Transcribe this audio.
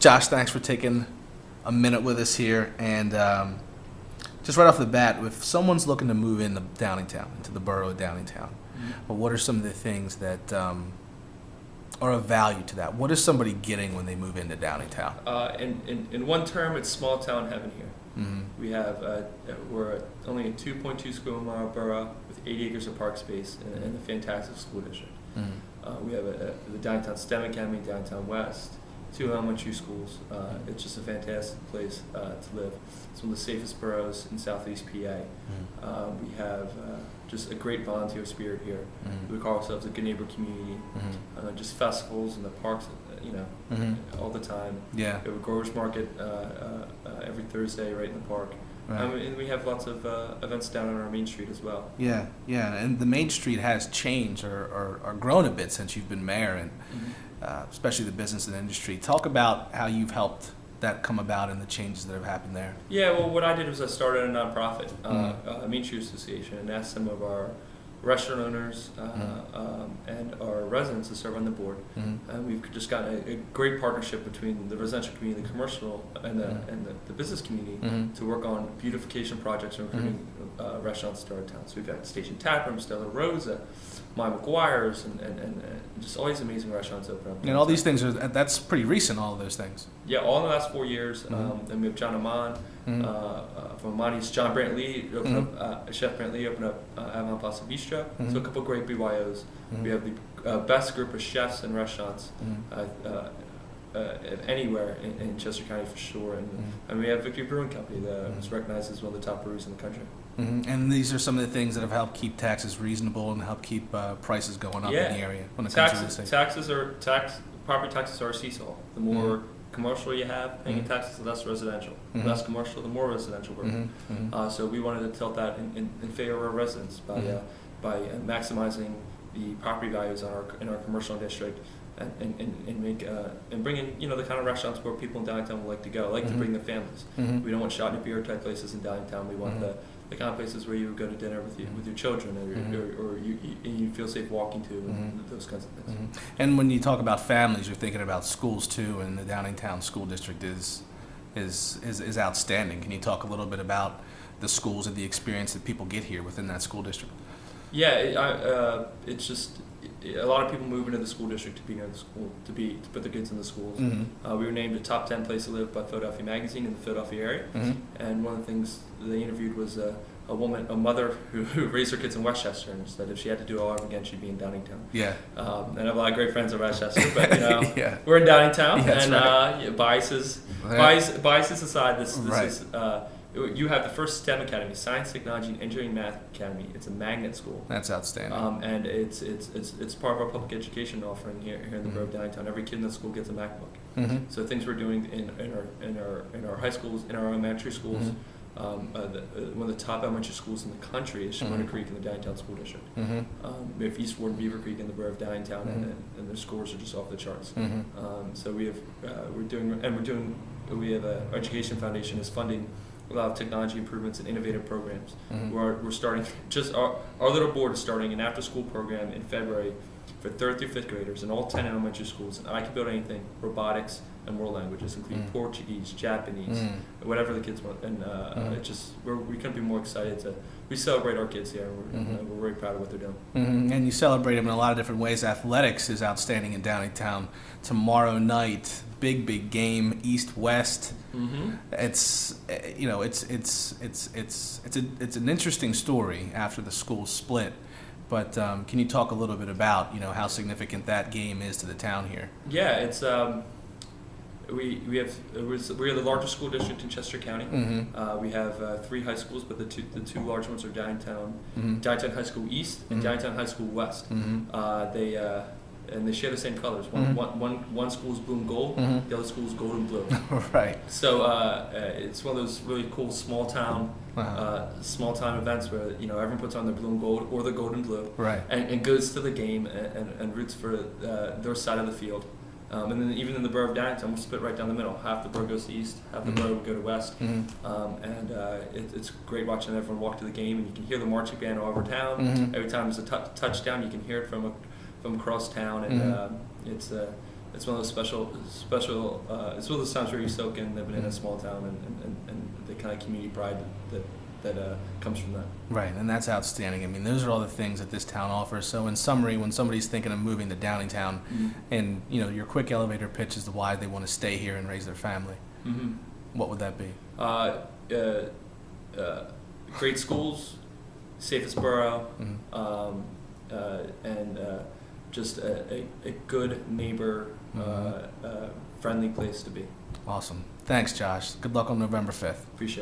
Josh, thanks for taking a minute with us here. And just right off the bat, if someone's looking to move into Downingtown, into the borough of Downingtown, but what are some of the things that are of value to that? What is somebody getting when they move into Downingtown? In one term, it's small town heaven here. Mm-hmm. We have we're only a 2.2 square mile borough with 80 acres of park space and a fantastic school district. Mm-hmm. We have the Downingtown STEM Academy, Downtown West, 2 elementary schools. It's just a fantastic place to live. It's one of the safest boroughs in Southeast PA. Mm-hmm. We have just a great volunteer spirit here. Mm-hmm. We call ourselves a good neighbor community. Mm-hmm. Just festivals in the parks, Mm-hmm. all the time. Yeah. We have a growers market every Thursday right in the park. Right. And we have lots of events down on our main street as well. Yeah, and the Main Street has changed or grown a bit since you've been mayor, and especially the business and industry. Talk about how you've helped that come about and the changes that have happened there. Yeah, well, what I did was I started a nonprofit, a Main Street Association, and asked some of our restaurant owners and our residents to serve on the board. And we've just got a great partnership between the residential community, the commercial, and the business community to work on beautification projects and recruiting restaurants to our town. So we've got Station Tap Room, Stella Rosa, My McGuire's, and just all these amazing restaurants open up. And all these things that's pretty recent, all of those things. Yeah, all in the last 4 years. And we have John Amon from Amani's John Brantley, Chef Brantley opened up Avalon Plaza Bistro. So a couple of great BYOs. We have the best group of chefs and restaurants anywhere in Chester County for sure. And we have Victory Brewing Company that was recognized as one of the top breweries in the country. And these are some of the things that have helped keep taxes reasonable and help keep prices going up in the area when it comes to this thing. Property taxes are a seesaw. The more commercial you have, paying taxes, the less residential. The less commercial, the more residential. So we wanted to tilt that in favor of our residents by maximizing the property values in our commercial district. And bring in the kind of restaurants where people in Downingtown would like to go, like to bring their families. We don't want shot in a beer type places in Downingtown. We want the kind of places where you would go to dinner with your children, or you feel safe walking to, and those kinds of things. And when you talk about families, you're thinking about schools too, and the Downingtown School District is outstanding. Can you talk a little bit about the schools and the experience that people get here within that school district? Yeah, it's just a lot of people move into the school district to be near the school, to put their kids in the schools. We were named a top 10 place to live by Philadelphia Magazine in the Philadelphia area. And one of the things they interviewed was a mother who raised her kids in Westchester, and said if she had to do it all over again, she'd be in Downingtown. Yeah. And I have a lot of great friends in Westchester, but we're in Downingtown, and biases aside, this is. You have the first STEM Academy, Science, Technology, and Engineering Math Academy. It's a magnet school. That's outstanding. And it's part of our public education offering here in the borough of Downingtown. Every kid in the school gets a MacBook. So things we're doing in our high schools, in our elementary schools. One of the top elementary schools in the country is Shimona Creek in the Downingtown School District. We have East Ward and Beaver Creek in the borough of Downingtown, and their scores are just off the charts. So we have our education foundation is funding a lot of technology improvements and innovative programs. We're starting our little board is starting an after-school program in February for 3rd through 5th graders in all 10 elementary schools. And I can build anything: robotics and world languages, including Portuguese, Japanese, whatever the kids want. And we couldn't be more excited we celebrate our kids here. And we're very proud of what they're doing. And you celebrate them in a lot of different ways. Athletics is outstanding in Downingtown. Tomorrow night, big game, East-West. It's it's an interesting story after the school split. But can you talk a little bit about how significant that game is to the town here? Yeah, it's we're the largest school district in Chester County. We have 3 high schools, but the two large ones are Downingtown High School East and Downingtown High School West. They share the same colors. One school is blue and gold, the other school is gold and blue. Right. So it's one of those really cool small town events where everyone puts on their blue and gold or their gold and blue, right, and goes to the game and roots for their side of the field. And then even in the borough of Downingtown, we're split right down the middle. Half the borough goes to east, half the borough would go to west. It's great watching everyone walk to the game, and you can hear the marching band all over town. Every time there's a touchdown, you can hear it from across town, and it's one of those special. It's one of those times where you soak in living in a small town and the kind of community pride that comes from that. Right, and that's outstanding. I mean, those are all the things that this town offers. So in summary, when somebody's thinking of moving to Downingtown, and your quick elevator pitch is why they want to stay here and raise their family, what would that be? Great schools, safest borough, and just a good neighbor, friendly place to be. Awesome. Thanks, Josh. Good luck on November 5th. Appreciate it.